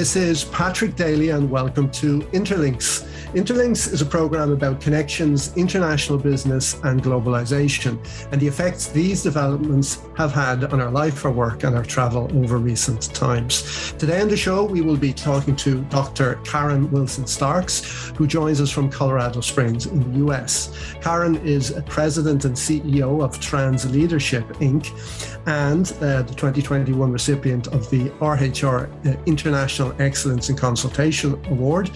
This is Patrick Daly and welcome to Interlinks. Interlinks is a program about connections, international business and globalization and the effects these developments have had on our life, our work and our travel over recent times. Today on the show, we will be talking to Dr. Karen Wilson-Starks, who joins us from Colorado Springs in the US. Karen is President and CEO of TRANSLEADERSHIP, Inc. and the 2021 recipient of the RHR International Excellence in Consultation Award,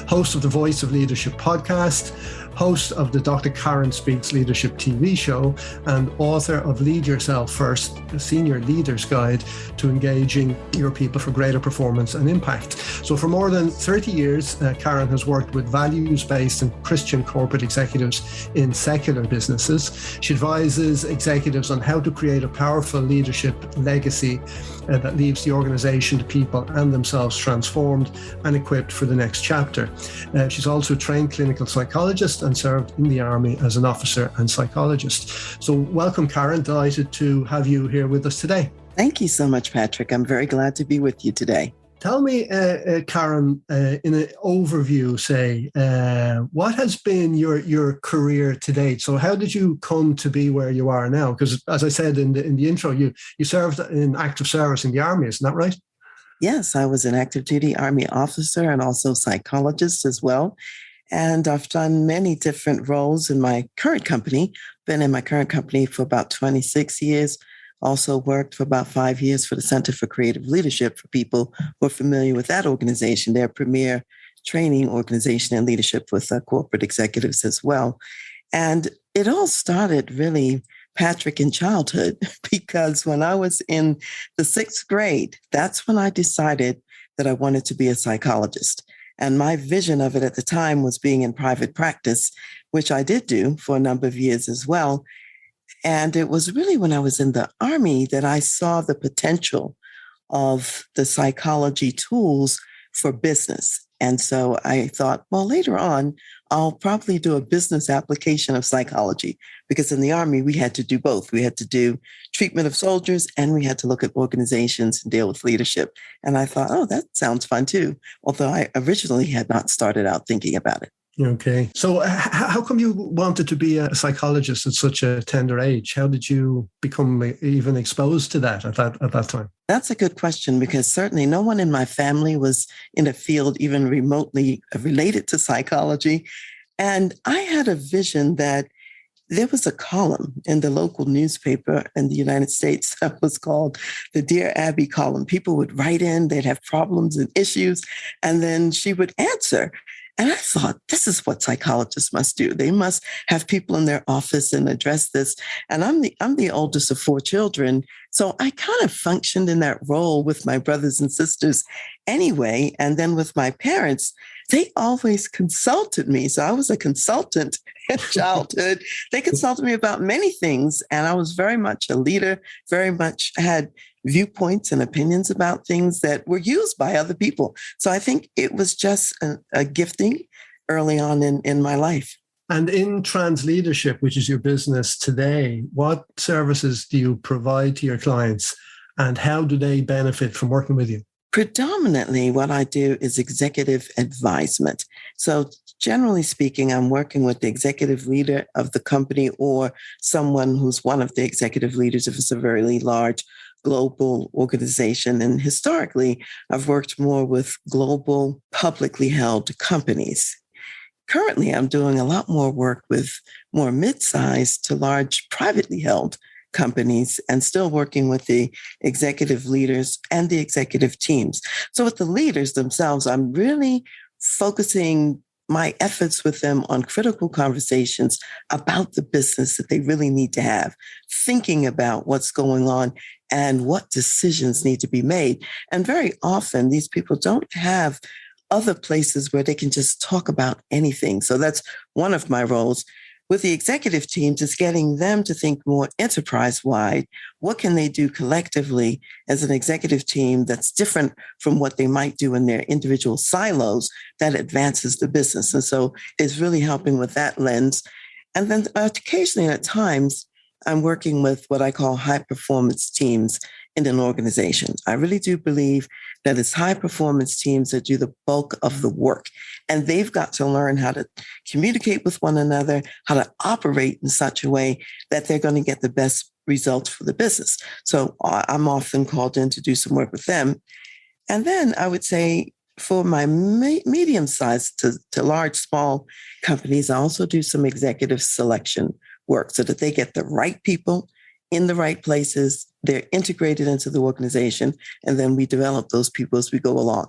host of the Voice of Leadership podcast, host of the Dr. Karen Speaks Leadership TV show, and author of Lead Yourself First, a Senior Leader's Guide to Engaging Your People for Greater Performance and Impact. So for more than 30 years, Karen has worked with values-based and Christian corporate executives in secular businesses. She advises executives on how to create a powerful leadership legacy that leaves the organization, the people and themselves transformed and equipped for the next chapter. She's also a trained clinical psychologist and served in the Army as an officer and psychologist. So welcome, Karen. Delighted to have you here with us today. Thank you so much, Patrick. I'm very glad to be with you today. Tell me, Karen, in an overview, say, what has been your career to date? So how did you come to be where you are now? Because as I said in the intro, you served in active service in the Army, isn't that right? Yes, I was an active duty Army officer and also psychologist as well. And I've done many different roles in my current company, been in my current company for about 26 years, also worked for about 5 years for the Center for Creative Leadership for people who are familiar with that organization, their premier training organization and leadership with corporate executives as well. And it all started really, Patrick, in childhood, because when I was in the 6th grade, that's when I decided that I wanted to be a psychologist. And my vision of it at the time was being in private practice, which I did do for a number of years as well. And it was really when I was in the Army that I saw the potential of the psychology tools for business. And so I thought, well, later on, I'll probably do a business application of psychology, because in the Army, we had to do both. We had to do treatment of soldiers and we had to look at organizations and deal with leadership. And I thought, oh, that sounds fun too, although I originally had not started out thinking about it. Okay. So how come you wanted to be a psychologist at such a tender age? How did you become even exposed to that at that time? That's a good question, because certainly no one in my family was in a field even remotely related to psychology. And I had a vision that there was a column in the local newspaper in the United States that was called the Dear Abby column. People would write in, they'd have problems and issues, and then she would answer. And I thought, this is what psychologists must do. They must have people in their office and address this. And I'm the oldest of 4 children. So I kind of functioned in that role with my brothers and sisters anyway. And then with my parents, they always consulted me. So I was a consultant in childhood. They consulted me about many things. And I was very much a leader, very much had viewpoints and opinions about things that were used by other people. So I think it was just a gifting early on in my life. And in TRANSLEADERSHIP, which is your business today, what services do you provide to your clients and how do they benefit from working with you? Predominantly, what I do is executive advisement. So generally speaking, I'm working with the executive leader of the company or someone who's one of the executive leaders if it's a very large global organization. And historically, I've worked more with global publicly held companies. Currently, I'm doing a lot more work with more mid-sized to large privately held companies and still working with the executive leaders and the executive teams. So with the leaders themselves, I'm really focusing my efforts with them on critical conversations about the business that they really need to have, thinking about what's going on and what decisions need to be made. And very often, these people don't have other places where they can just talk about anything. So that's one of my roles. With the executive teams, is getting them to think more enterprise-wide. What can they do collectively as an executive team that's different from what they might do in their individual silos that advances the business? And so it's really helping with that lens. And then occasionally at times, I'm working with what I call high performance teams in an organization. I really do believe that it's high performance teams that do the bulk of the work. And they've got to learn how to communicate with one another, how to operate in such a way that they're going to get the best results for the business. So I'm often called in to do some work with them. And then I would say for my medium-sized to large, small companies, I also do some executive selection work so that they get the right people in the right places. They're integrated into the organization, and then we develop those people as we go along.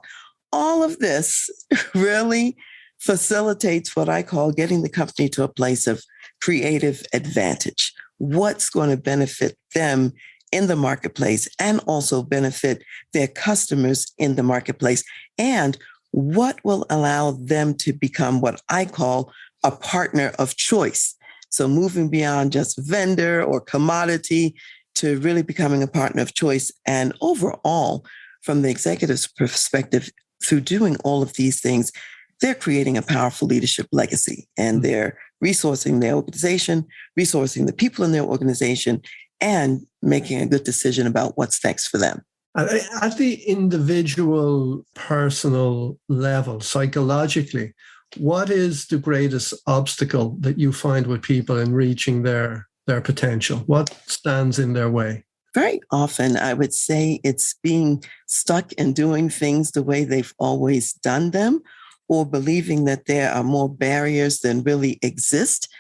All of this really facilitates what I call getting the company to a place of creative advantage. What's going to benefit them in the marketplace and also benefit their customers in the marketplace, and what will allow them to become what I call a partner of choice. So moving beyond just vendor or commodity to really becoming a partner of choice. And overall, from the executive's perspective, through doing all of these things, they're creating a powerful leadership legacy, and they're resourcing their organization, resourcing the people in their organization, and making a good decision about what's next for them. At the individual, personal level, psychologically, what is the greatest obstacle that you find with people in reaching their potential? What stands in their way? Very often, I would say it's being stuck in doing things the way they've always done them, or believing that there are more barriers than really exist,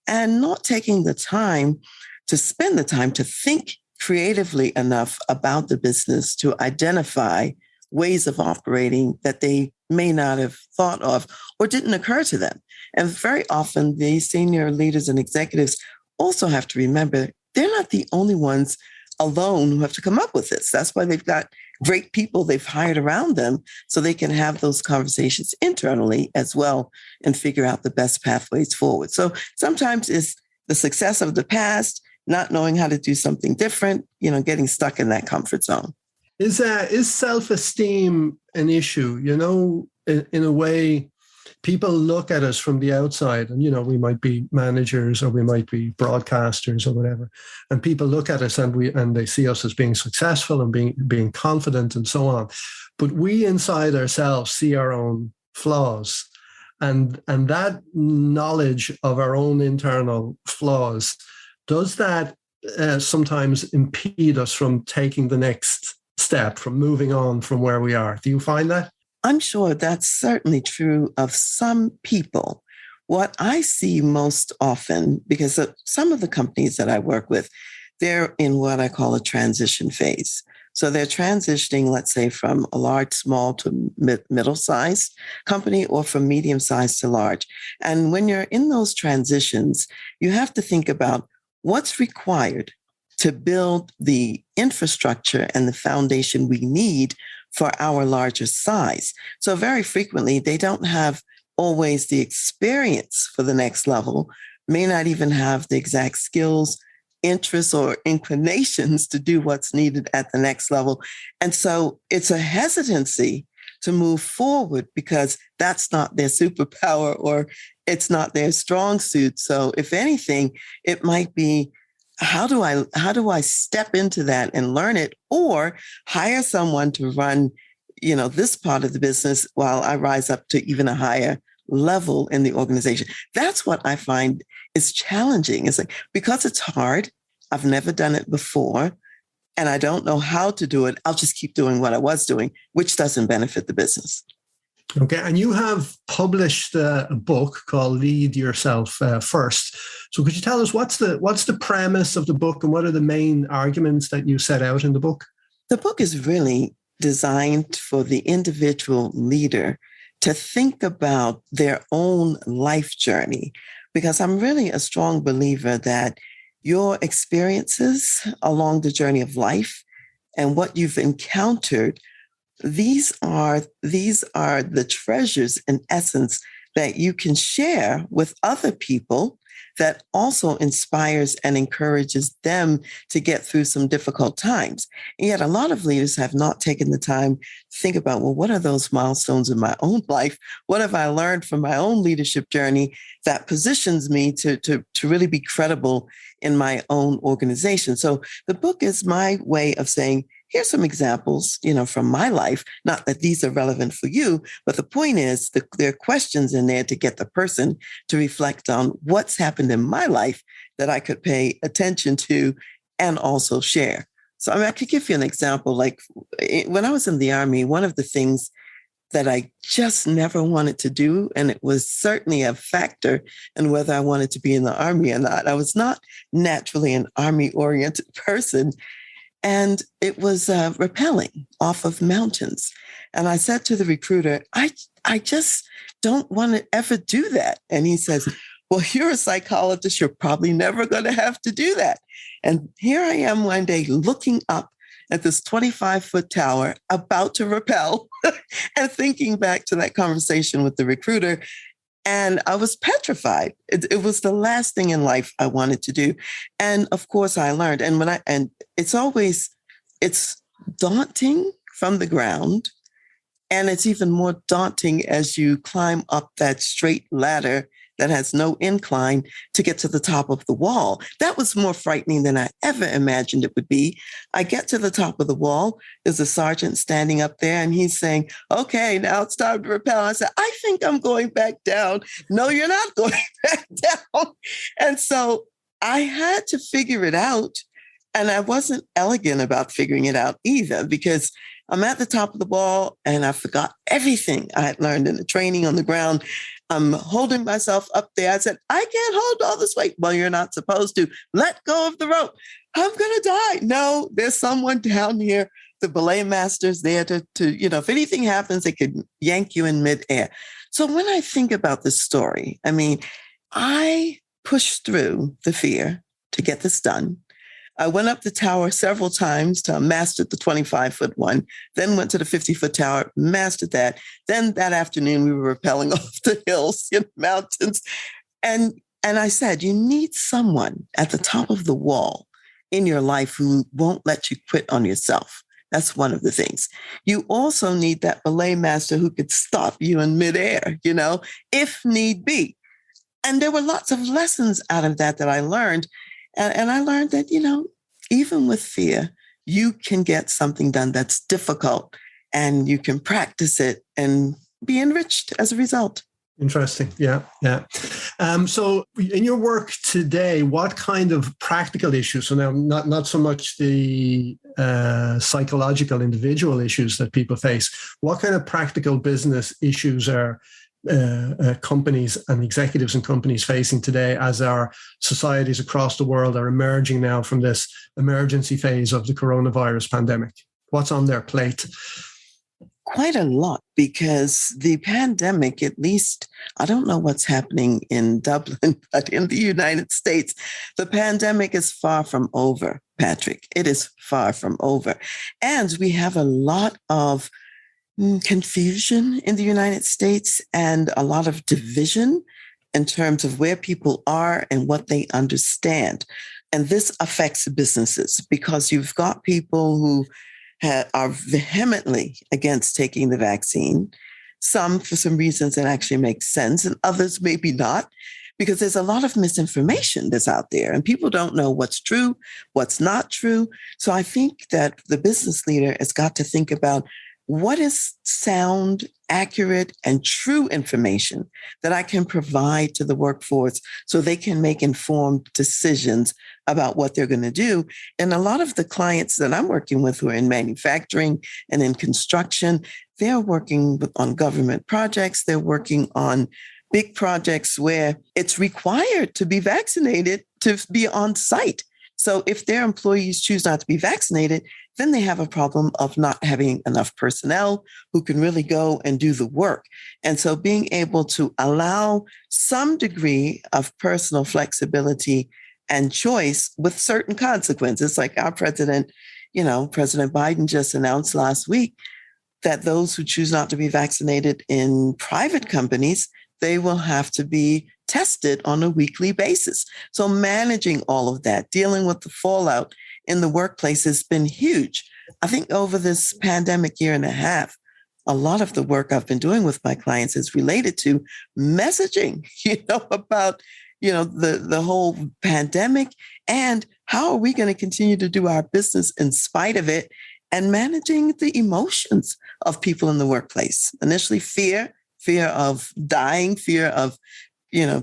and not taking the time to spend the time to think creatively enough about the business to identify ways of operating that they may not have thought of or didn't occur to them. And very often, these senior leaders and executives also have to remember they're not the only ones alone who have to come up with this. That's why they've got great people they've hired around them so they can have those conversations internally as well and figure out the best pathways forward. So sometimes it's the success of the past, not knowing how to do something different, getting stuck in that comfort zone. Is self-esteem an issue? In a way, people look at us from the outside, and we might be managers or we might be broadcasters or whatever, and people look at us and they see us as being successful and being confident and so on. But we inside ourselves see our own flaws, and that knowledge of our own internal flaws, does that sometimes impede us from taking the next step, from moving on from where we are? Do you find that? I'm sure that's certainly true of some people. What I see most often, because some of the companies that I work with, they're in what I call a transition phase. So they're transitioning, let's say, from a large, small to middle-sized company, or from medium-sized to large. And when you're in those transitions, you have to think about what's required to build the infrastructure and the foundation we need for our larger size. So very frequently, they don't have always the experience for the next level, may not even have the exact skills, interests, or inclinations to do what's needed at the next level. And so it's a hesitancy to move forward because that's not their superpower or it's not their strong suit. So if anything, it might be, how do I step into that and learn it, or hire someone to run, this part of the business while I rise up to even a higher level in the organization? That's what I find is challenging. It's like, because it's hard, I've never done it before, and I don't know how to do it, I'll just keep doing what I was doing, which doesn't benefit the business. Okay, and you have published a book called Lead Yourself First. So could you tell us what's the premise of the book, and what are the main arguments that you set out in the book? The book is really designed for the individual leader to think about their own life journey, because I'm really a strong believer that your experiences along the journey of life and what you've encountered, these are the treasures in essence that you can share with other people, that also inspires and encourages them to get through some difficult times. And yet a lot of leaders have not taken the time to think about, well, what are those milestones in my own life? What have I learned from my own leadership journey that positions me to really be credible in my own organization? So the book is my way of saying, here's some examples, from my life. Not that these are relevant for you, but the point is that there are questions in there to get the person to reflect on what's happened in my life that I could pay attention to and also share. So I could give you an example. Like when I was in the Army, one of the things that I just never wanted to do, and it was certainly a factor in whether I wanted to be in the Army or not. I was not naturally an Army-oriented person, and it was rappelling off of mountains. And I said to the recruiter, I just don't want to ever do that. And he says, well, you're a psychologist. You're probably never going to have to do that. And here I am one day looking up at this 25-foot tower about to rappel and thinking back to that conversation with the recruiter. And I was petrified. It was the last thing in life I wanted to do. And of course I learned. And it's daunting from the ground. And it's even more daunting as you climb up that straight ladder that has no incline to get to the top of the wall. That was more frightening than I ever imagined it would be. I get to the top of the wall. There's a sergeant standing up there and he's saying, okay, now it's time to rappel. I said, I think I'm going back down. No, you're not going back down. And so I had to figure it out. And I wasn't elegant about figuring it out either, because I'm at the top of the wall and I forgot everything I had learned in the training on the ground. I'm holding myself up there. I said, I can't hold all this weight. Well, you're not supposed to. Let go of the rope. I'm going to die. No, there's someone down here. The belay master's there to if anything happens, they could yank you in midair. So when I think about this story, I pushed through the fear to get this done. I went up the tower several times to master the 25-foot one, then went to the 50-foot tower, mastered that. Then that afternoon, we were rappelling off the hills and mountains. And I said, you need someone at the top of the wall in your life who won't let you quit on yourself. That's one of the things. You also need that belay master who could stop you in midair, if need be. And there were lots of lessons out of that I learned. And I learned that, even with fear, you can get something done that's difficult and you can practice it and be enriched as a result. Interesting. Yeah. So in your work today, what kind of practical issues, so now not so much the psychological individual issues that people face, what kind of practical business issues are companies and executives and companies facing today as our societies across the world are emerging now from this emergency phase of the coronavirus pandemic? What's on their plate? Quite a lot, because the pandemic, at least, I don't know what's happening in Dublin, but in the United States, the pandemic is far from over, Patrick. It is far from over. And we have a lot of confusion in the United States and a lot of division in terms of where people are and what they understand. And this affects businesses because you've got people who are vehemently against taking the vaccine, some for some reasons that actually make sense, and others maybe not, because there's a lot of misinformation that's out there and people don't know what's true, what's not true. So I think that the business leader has got to think about what is sound, accurate, and true information that I can provide to the workforce so they can make informed decisions about what they're going to do. And a lot of the clients that I'm working with who are in manufacturing and in construction, they're working on government projects. They're working on big projects where it's required to be vaccinated to be on site. So if their employees choose not to be vaccinated, then they have a problem of not having enough personnel who can really go and do the work. And so being able to allow some degree of personal flexibility and choice with certain consequences, like our president, President Biden just announced last week that those who choose not to be vaccinated in private companies, they will have to be tested on a weekly basis. So managing all of that, dealing with the fallout in the workplace has been huge. I think over this pandemic year and a half, a lot of the work I've been doing with my clients is related to messaging, about, the whole pandemic and how are we going to continue to do our business in spite of it. and managing the emotions of people in the workplace. Initially, fear of dying, fear of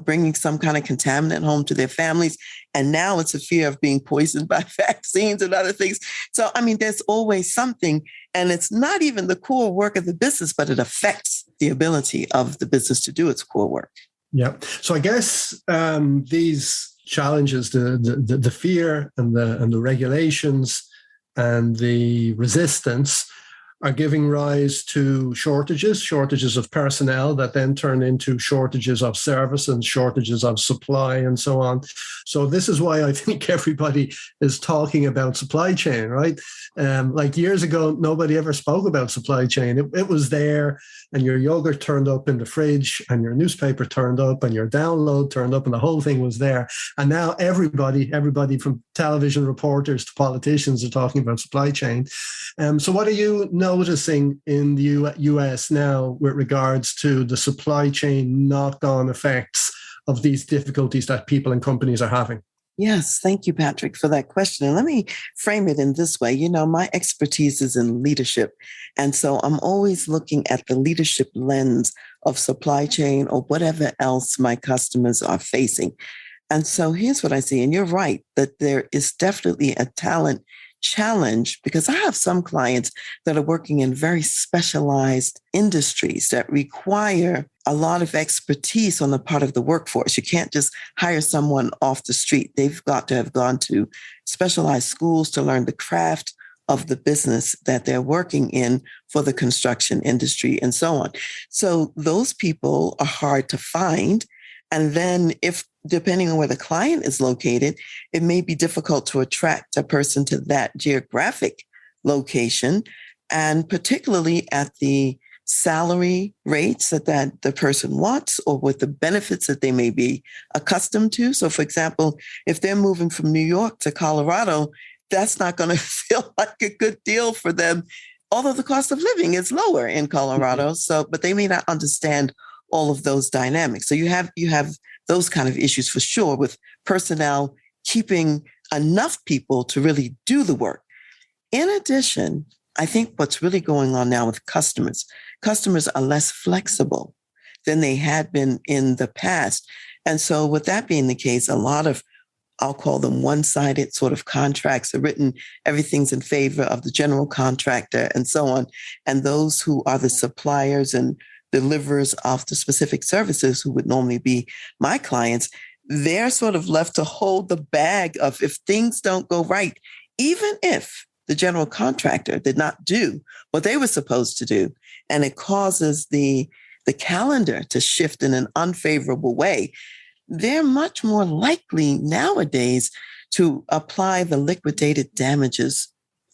bringing some kind of contaminant home to their families. And now it's a fear of being poisoned by vaccines and other things. So, there's always something, and it's not even the core work of the business, but it affects the ability of the business to do its core work. Yeah. So I guess these challenges, the fear and the regulations and the resistance are giving rise to shortages of personnel that then turn into shortages of service and shortages of supply and so on. So this is why I think everybody is talking about supply chain, right? Like years ago, nobody ever spoke about supply chain. It was there, and your yogurt turned up in the fridge, and your newspaper turned up, and your download turned up, and the whole thing was there. And now everybody from television reporters to politicians are talking about supply chain. So what are you noticing in the US now with regards to the supply chain knock-on effects of these difficulties that people and companies are having? Yes, thank you, Patrick, for that question. And let me frame it in this way. My expertise is in leadership. And so I'm always looking at the leadership lens of supply chain or whatever else my customers are facing. And so here's what I see. And you're right, that there is definitely a talent challenge, because I have some clients that are working in very specialized industries that require a lot of expertise on the part of the workforce. You can't just hire someone off the street. They've got to have gone to specialized schools to learn the craft of the business that they're working in for the construction industry and so on. So those people are hard to find. And then depending on where the client is located, it may be difficult to attract a person to that geographic location, and particularly at the salary rates that the person wants or with the benefits that they may be accustomed to. So, for example, if they're moving from New York to Colorado, that's not going to feel like a good deal for them, although the cost of living is lower in Colorado. So, but they may not understand all of those dynamics. So you have those kind of issues for sure with personnel, keeping enough people to really do the work. In addition, I think what's really going on now with customers are less flexible than they had been in the past. And so with that being the case, a lot of, I'll call them one-sided sort of contracts are written. Everything's in favor of the general contractor and so on. And those who are the suppliers and deliverers of the specific services, who would normally be my clients, they're sort of left to hold the bag of if things don't go right, even if the general contractor did not do what they were supposed to do, and it causes the calendar to shift in an unfavorable way, they're much more likely nowadays to apply the liquidated damages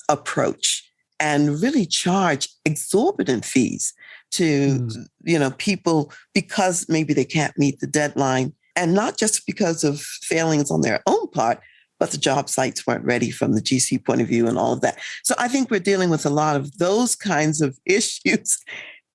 approach and really charge exorbitant fees to people because maybe they can't meet the deadline, and not just because of failings on their own part, but the job sites weren't ready from the GC point of view and all of that. So I think we're dealing with a lot of those kinds of issues,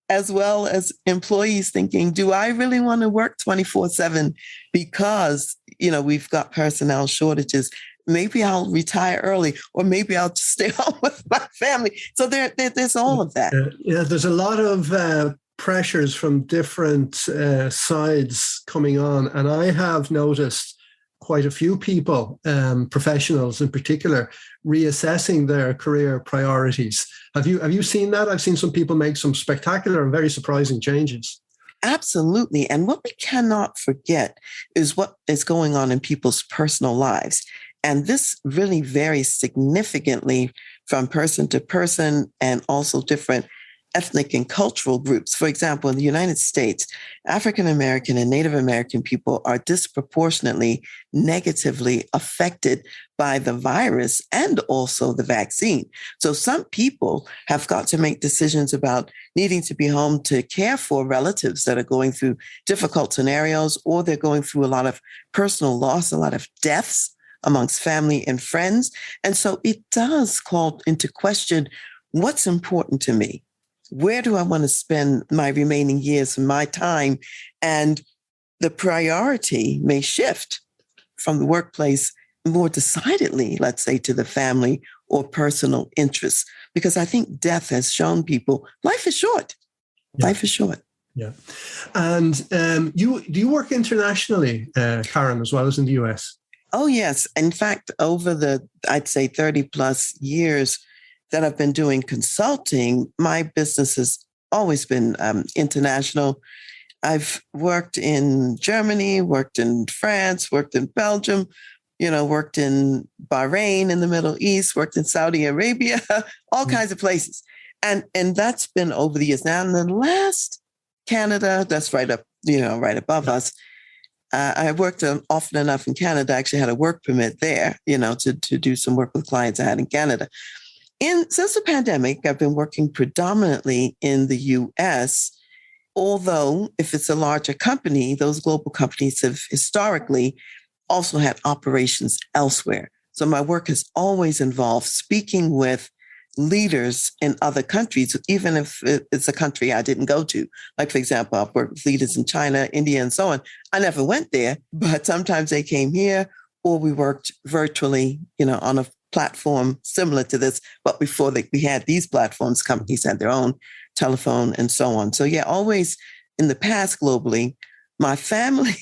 as well as employees thinking, do I really want to work 24/7 because, we've got personnel shortages? Maybe I'll retire early, or maybe I'll just stay home with my family. So there's all of that. Yeah, there's a lot of pressures from different sides coming on. And I have noticed quite a few people, professionals in particular, reassessing their career priorities. Have you seen that? I've seen some people make some spectacular and very surprising changes. Absolutely. And what we cannot forget is what is going on in people's personal lives. And this really varies significantly from person to person, and also different ethnic and cultural groups. For example, in the United States, African American and Native American people are disproportionately negatively affected by the virus and also the vaccine. So some people have got to make decisions about needing to be home to care for relatives that are going through difficult scenarios, or they're going through a lot of personal loss, a lot of deaths amongst family and friends. And so it does call into question, what's important to me? Where do I want to spend my remaining years and my time? And the priority may shift from the workplace more decidedly, let's say, to the family or personal interests. Because I think death has shown people life is short. Yeah. Life is short. Yeah. And do you work internationally, Karen, as well as in the US? Oh, yes. In fact, over the, I'd say 30 plus years that I've been doing consulting, my business has always been international. I've worked in Germany, worked in France, worked in Belgium, worked in Bahrain in the Middle East, worked in Saudi Arabia, all kinds of places. And that's been over the years. Now, in the last Canada, that's right up, right above us. I worked often enough in Canada. I actually had a work permit there, to do some work with clients I had in Canada. Since the pandemic, I've been working predominantly in the US, although if it's a larger company, those global companies have historically also had operations elsewhere. So my work has always involved speaking with leaders in other countries, even if it's a country I didn't go to. Like, for example, I've worked with leaders in China, India, and so on. I never went there, but sometimes they came here, or we worked virtually, on a platform similar to this. But before we had these platforms, companies had their own telephone and so on. So yeah, always in the past globally. My family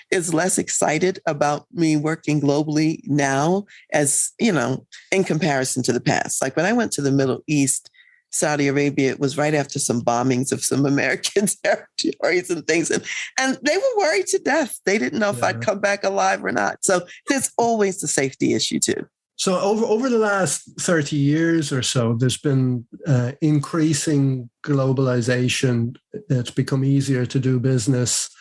is less excited about me working globally now as, in comparison to the past. Like when I went to the Middle East, Saudi Arabia, it was right after some bombings of some American territories and things. And they were worried to death. They didn't know if I'd come back alive or not. So there's always the safety issue too. So over the last 30 years or so, there's been increasing globalization. It's become easier to do business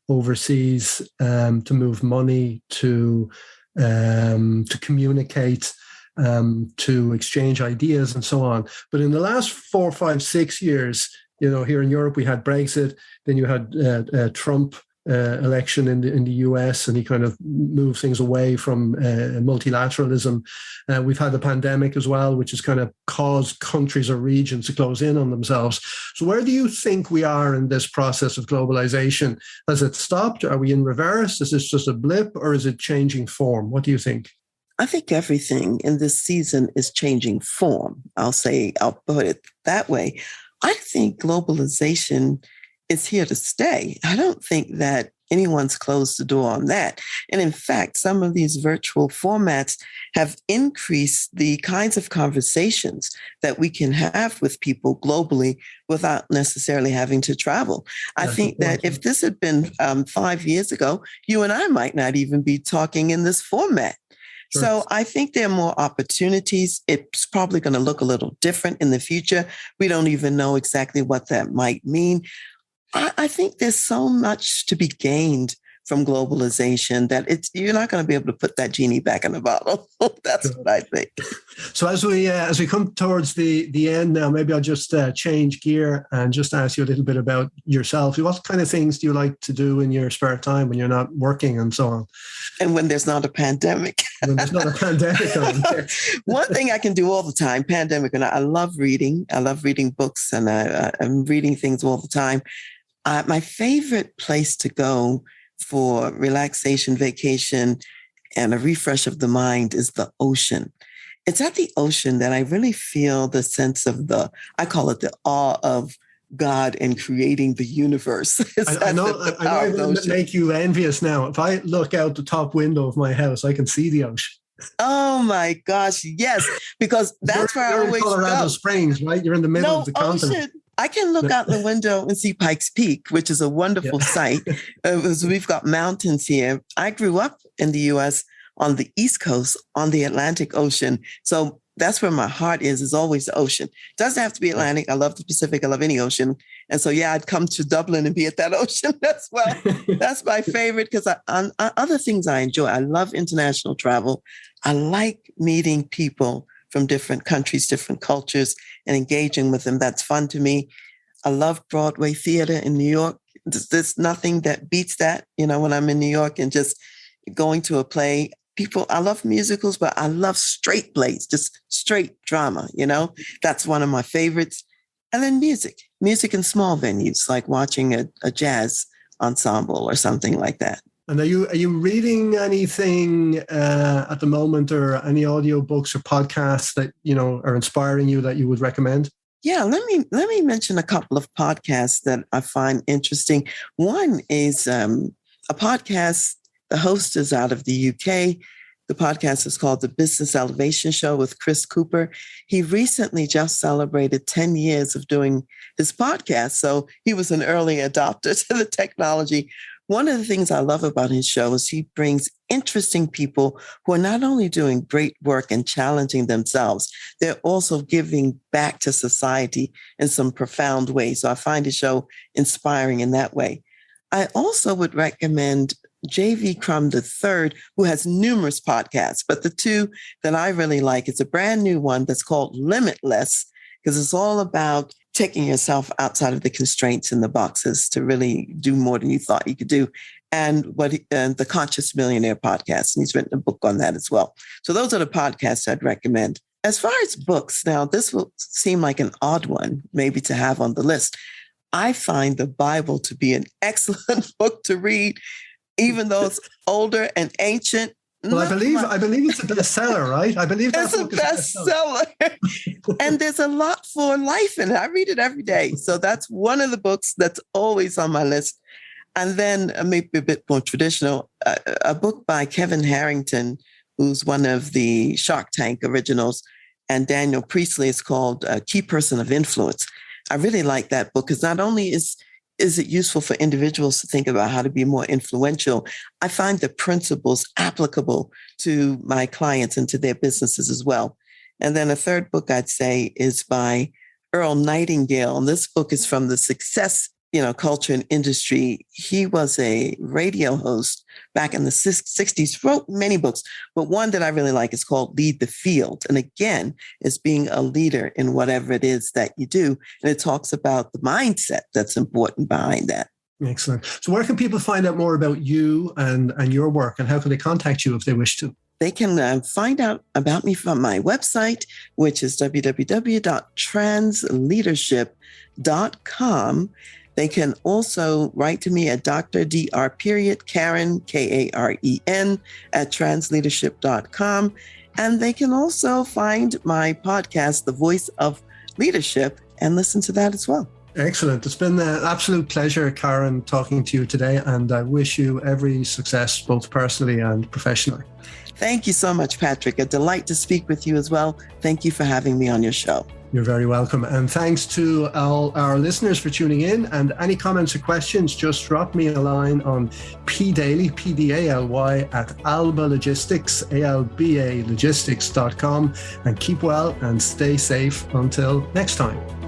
overseas, to move money, to communicate, to exchange ideas and so on. But in the last 4, 5, 6 years, here in Europe, we had Brexit, then you had Trump election in the US, and he kind of moved things away from multilateralism. We've had the pandemic as well, which has kind of caused countries or regions to close in on themselves. So where do you think we are in this process of globalization? Has it stopped? Are we in reverse? Is this just a blip, or is it changing form? What do you think? I think everything in this season is changing form. I'll put it that way. I think globalization is here to stay. I don't think that anyone's closed the door on that. And in fact, some of these virtual formats have increased the kinds of conversations that we can have with people globally without necessarily having to travel. I think that if this had been 5 years ago, you and I might not even be talking in this format. Sure. So I think there are more opportunities. It's probably going to look a little different in the future. We don't even know exactly what that might mean. I think there's so much to be gained from globalization that you're not going to be able to put that genie back in the bottle. That's what I think. So as we come towards the end now, maybe I'll just change gear and just ask you a little bit about yourself. What kind of things do you like to do in your spare time when you're not working and so on? And when there's not a pandemic. When there's not a pandemic on. One thing I can do all the time, pandemic, and I love reading. I love reading books, and I'm reading things all the time. My favorite place to go for relaxation, vacation, and a refresh of the mind is the ocean. It's at the ocean that I really feel the sense of I call it the awe of God in creating the universe. I know I'm going to make you envious now. If I look out the top window of my house, I can see the ocean. Oh my gosh, yes, because that's where I always go. You're in Colorado Springs, right? You're in the middle of the continent. I can look out the window and see Pikes Peak, which is a wonderful sight. We've got mountains here. I grew up in the U.S. on the East Coast, on the Atlantic Ocean. So that's where my heart is always the ocean. It doesn't have to be Atlantic. I love the Pacific. I love any ocean. And so, yeah, I'd come to Dublin and be at that ocean as well. That's my favorite because other things I enjoy. I love international travel. I like meeting people from different countries, different cultures, and engaging with them. That's fun to me. I love Broadway theater in New York. There's nothing that beats that, when I'm in New York and just going to a play. I love musicals, but I love straight plays, just straight drama, That's one of my favorites. And then music in small venues, like watching a jazz ensemble or something like that. And are you reading anything at the moment, or any audiobooks or podcasts that, are inspiring you that you would recommend? Yeah, let me mention a couple of podcasts that I find interesting. One is a podcast, the host is out of the UK. The podcast is called The Business Elevation Show with Chris Cooper. He recently just celebrated 10 years of doing his podcast, so he was an early adopter to the technology. One of the things I love about his show is he brings interesting people who are not only doing great work and challenging themselves, they're also giving back to society in some profound ways. So I find his show inspiring in that way. I also would recommend J.V. Crum III, who has numerous podcasts, but the two that I really like is a brand new one that's called Limitless, because it's all about taking yourself outside of the constraints and the boxes to really do more than you thought you could do. And the Conscious Millionaire podcast, and he's written a book on that as well. So those are the podcasts I'd recommend. As far as books, now this will seem like an odd one maybe to have on the list. I find the Bible to be an excellent book to read, even though it's older and ancient. Well, I believe it's a bestseller, right? I believe that's a bestseller. And there's a lot for life in it. I read it every day. So that's one of the books that's always on my list. And then maybe a bit more traditional, a book by Kevin Harrington, who's one of the Shark Tank originals, and Daniel Priestley is called Key Person of Influence. I really like that book because not only is it useful for individuals to think about how to be more influential, I find the principles applicable to my clients and to their businesses as well. And then a third book I'd say is by Earl Nightingale. And this book is from the success, culture and industry. He was a radio host back in the 60s, wrote many books, but one that I really like is called Lead the Field. And again, is being a leader in whatever it is that you do. And it talks about the mindset that's important behind that. Excellent. So where can people find out more about you and your work, and how can they contact you if they wish to? They can find out about me from my website, which is www.transleadership.com. They can also write to me at Dr. Karen, Karen, at transleadership.com. And they can also find my podcast, The Voice of Leadership, and listen to that as well. Excellent. It's been an absolute pleasure, Karen, talking to you today. And I wish you every success, both personally and professionally. Thank you so much, Patrick. A delight to speak with you as well. Thank you for having me on your show. You're very welcome. And thanks to all our listeners for tuning in. And any comments or questions, just drop me a line on pdaly, PDALY, at albalogistics.com. And keep well and stay safe until next time.